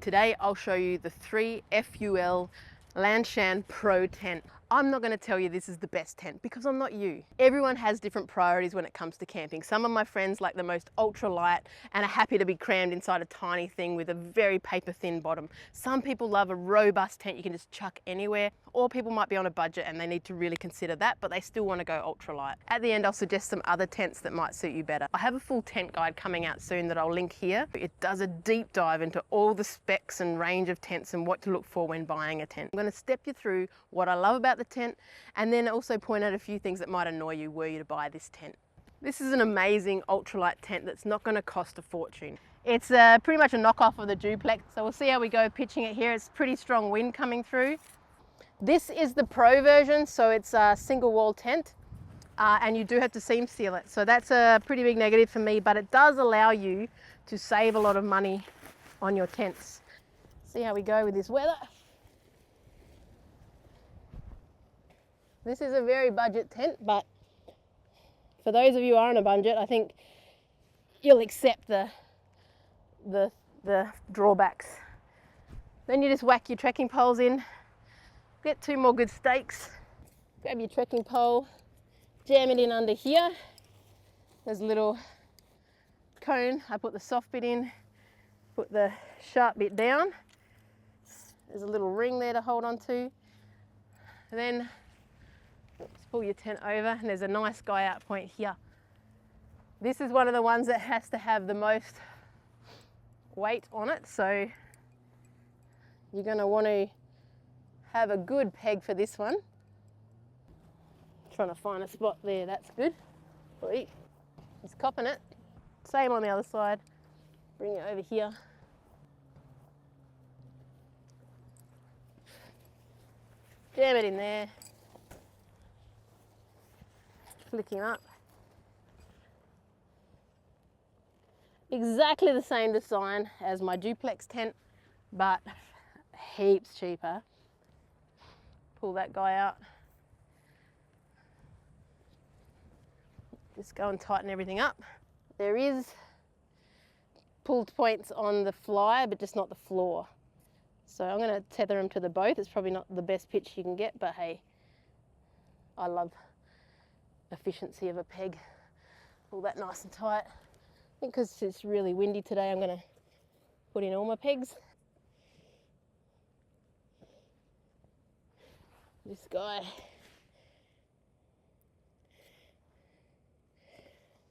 Today I'll show you the thru UL LanShan Pro tent. I'm not going to tell you this is the best tent because I'm not you. Everyone has different priorities when it comes to camping. Some of my friends like the most ultralight and are happy to be crammed inside a tiny thing with a very paper thin bottom. Some people love a robust tent you can just chuck anywhere, or people might be on a budget and they need to really consider that, but they still want to go ultralight. At the end, I'll suggest some other tents that might suit you better. I have a full tent guide coming out soon that I'll link here. It does a deep dive into all the specs and range of tents and what to look for when buying a tent. I'm going to step you through what I love about the tent and then also point out a few things that might annoy you were you to buy this tent. This is an amazing ultralight tent that's not going to cost a fortune. It's pretty much a knockoff of the duplex, so we'll see how we go pitching it here. It's pretty strong wind coming through. This is the Pro version, so it's a single wall tent and you do have to seam seal it. So that's a pretty big negative for me, but it does allow you to save a lot of money on your tents. See how we go with this weather. This is a very budget tent, but for those of you who are on a budget, I think you'll accept the drawbacks. Then you just whack your trekking poles in, get 2 more good stakes, grab your trekking pole, jam it in under here. There's a little cone, I put the soft bit in, put the sharp bit down. There's a little ring there to hold on to. And then just pull your tent over and there's a nice guy out point here. This is one of the ones that has to have the most weight on it, so you're going to want to have a good peg for this one. Trying to find a spot there, that's good. Wait, he's copping it. Same on the other side. Bring it over here. Jam it in there. Flick him up. Exactly the same design as my duplex tent, but heaps cheaper. Pull that guy out. Just go and tighten everything up. There is pulled points on the fly, but just not the floor. So I'm going to tether them to the both. It's probably not the best pitch you can get, but hey, I love efficiency of a peg. Pull that nice and tight. I think because it's really windy today, I'm going to put in all my pegs. This guy.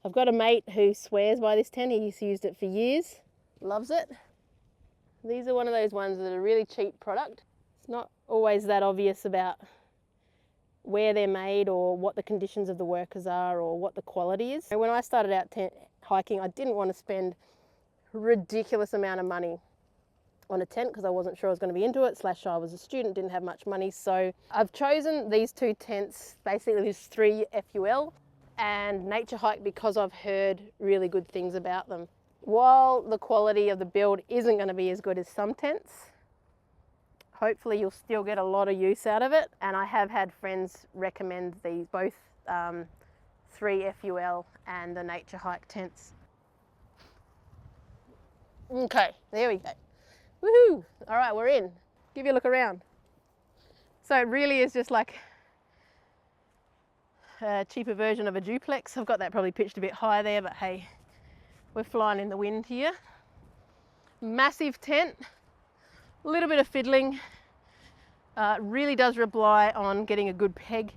I've got a mate who swears by this tent. He's used it for years, loves it. These are one of those ones that are a really cheap product. It's not always that obvious about where they're made or what the conditions of the workers are or what the quality is. And when I started out hiking, I didn't want to spend a ridiculous amount of money on a tent because I wasn't sure I was going to be into it, / I was a student, didn't have much money. So I've chosen these 2 tents, basically this thru FUL and Nature Hike, because I've heard really good things about them. While the quality of the build isn't going to be as good as some tents, hopefully you'll still get a lot of use out of it. And I have had friends recommend these, both thru FUL and the Nature Hike tents. Okay, there we go. Woohoo! All right, we're in. Give you a look around. So it really is just like a cheaper version of a duplex. I've got that probably pitched a bit high there, but hey, we're flying in the wind here. Massive tent, a little bit of fiddling. Really does rely on getting a good peg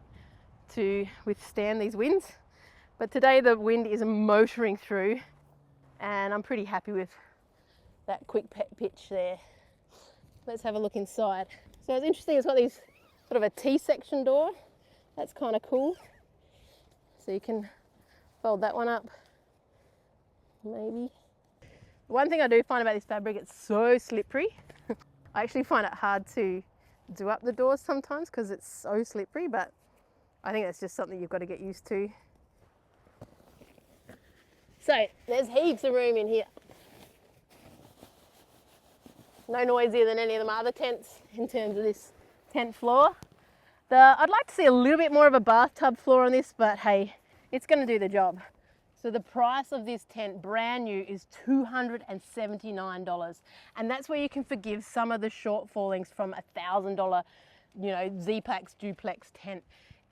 to withstand these winds. But today the wind is motoring through and I'm pretty happy with that quick pitch there. Let's have a look inside. So it's interesting, it's got these sort of a T-section door. That's kind of cool. So you can fold that one up. Maybe. One thing I do find about this fabric, it's so slippery. I actually find it hard to do up the doors sometimes because it's so slippery, but I think that's just something you've got to get used to. So there's heaps of room in here. No noisier than any of my other tents in terms of this tent floor. I'd like to see a little bit more of a bathtub floor on this, but hey, it's going to do the job. So the price of this tent, brand new, is $279. And that's where you can forgive some of the shortfallings from $1,000, Z-Plex duplex tent.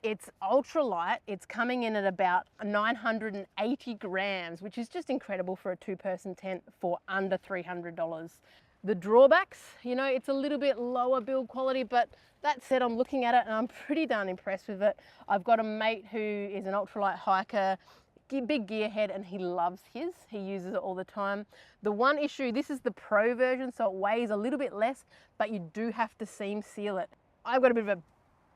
It's ultralight. It's coming in at about 980 grams, which is just incredible for a two-person tent for under $300. The drawbacks, it's a little bit lower build quality, but that said, I'm looking at it and I'm pretty darn impressed with it. I've got a mate who is an ultralight hiker, big gearhead, and he loves his. He uses it all the time. The one issue, this is the Pro version, so it weighs a little bit less, but you do have to seam seal it. I've got a bit of a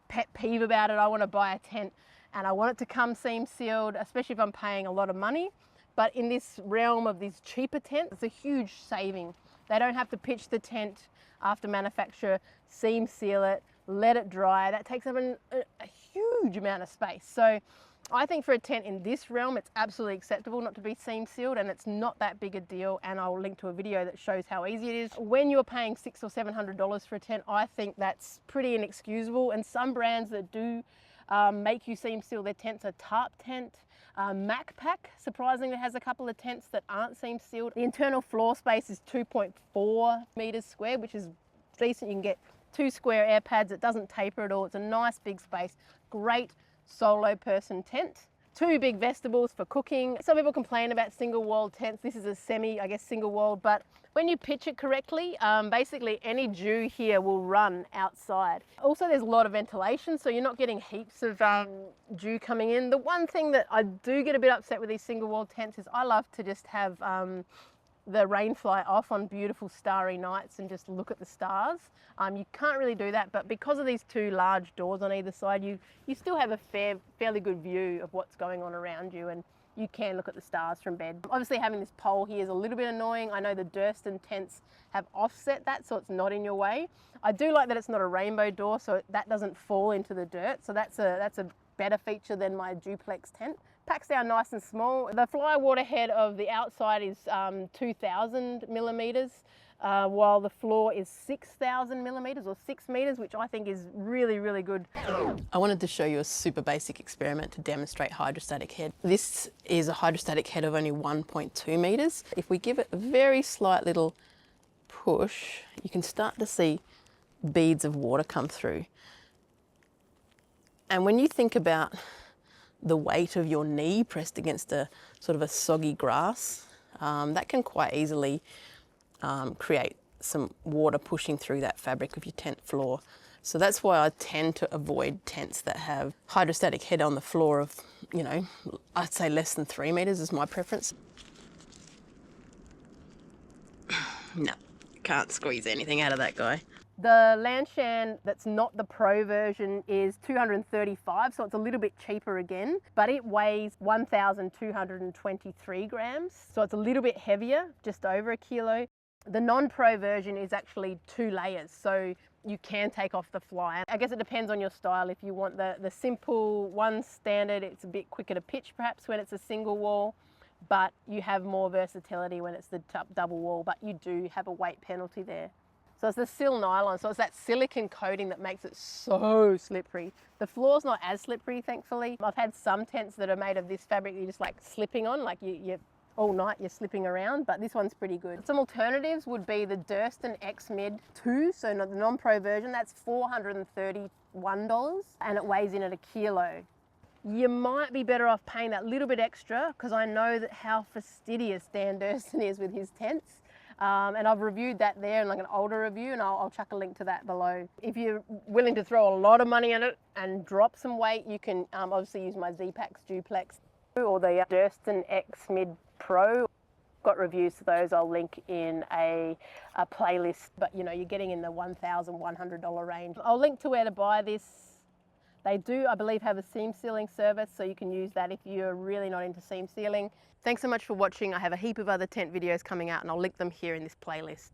pet peeve about it. I want to buy a tent and I want it to come seam sealed, especially if I'm paying a lot of money. But in this realm of these cheaper tents, it's a huge saving. They don't have to pitch the tent after manufacture, seam seal it, let it dry. That takes up a huge amount of space. So I think for a tent in this realm, it's absolutely acceptable not to be seam sealed, and it's not that big a deal. And I'll link to a video that shows how easy it is. When you're paying $600 or $700 for a tent, I think that's pretty inexcusable. And some brands that do make you seam seal their tents are Tarp Tent. MacPack, surprisingly, has a couple of tents that aren't seam sealed. The internal floor space is 2.4 meters square, which is decent. You can get 2 square air pads. It doesn't taper at all. It's a nice big space. Great solo person tent. 2 big vestibules for cooking. Some people complain about single walled tents. This is a single walled, but when you pitch it correctly, basically any dew here will run outside. Also, there's a lot of ventilation, so you're not getting heaps of dew coming in. The one thing that I do get a bit upset with these single walled tents is I love to just have the rain fly off on beautiful starry nights and just look at the stars. You can't really do that, but because of these 2 large doors on either side, you still have a fairly good view of what's going on around you, and you can look at the stars from bed. Obviously, having this pole here is a little bit annoying. I know the Durston tents have offset that, so it's not in your way. I do like that it's not a rainbow door, so that doesn't fall into the dirt. So that's a better feature than my duplex tent. Packs down nice and small. The fly water head of the outside is 2,000 millimeters, while the floor is 6,000 millimeters or 6 meters, which I think is really, really good. I wanted to show you a super basic experiment to demonstrate hydrostatic head. This is a hydrostatic head of only 1.2 meters. If we give it a very slight little push, you can start to see beads of water come through. And when you think about the weight of your knee pressed against a sort of a soggy grass, that can quite easily create some water pushing through that fabric of your tent floor. So that's why I tend to avoid tents that have hydrostatic head on the floor of, I'd say less than 3 meters is my preference. No, can't squeeze anything out of that guy. The LanShan that's not the Pro version is $235, so it's a little bit cheaper again, but it weighs 1,223 grams, so it's a little bit heavier, just over a kilo. The non-Pro version is actually 2 layers, so you can take off the fly. I guess it depends on your style. If you want the simple one standard, it's a bit quicker to pitch perhaps when it's a single wall, but you have more versatility when it's the double wall, but you do have a weight penalty there. So it's the sil nylon, so it's that silicone coating that makes it so slippery. The floor's not as slippery, thankfully. I've had some tents that are made of this fabric you're just like slipping on, like you all night you're slipping around, but this one's pretty good. Some alternatives would be the Durston X Mid 2, so the non-Pro version, that's $431, and it weighs in at a kilo. You might be better off paying that little bit extra, because I know that how fastidious Dan Durston is with his tents. And I've reviewed that there in like an older review, and I'll chuck a link to that below. If you're willing to throw a lot of money in it and drop some weight, you can obviously use my Z-Plex duplex or the Durston X Mid Pro. Got reviews for those, I'll link in a playlist, but you're getting in the $1,100 range. I'll link to where to buy this. They do, I believe, have a seam sealing service, so you can use that if you're really not into seam sealing. Thanks so much for watching. I have a heap of other tent videos coming out, and I'll link them here in this playlist.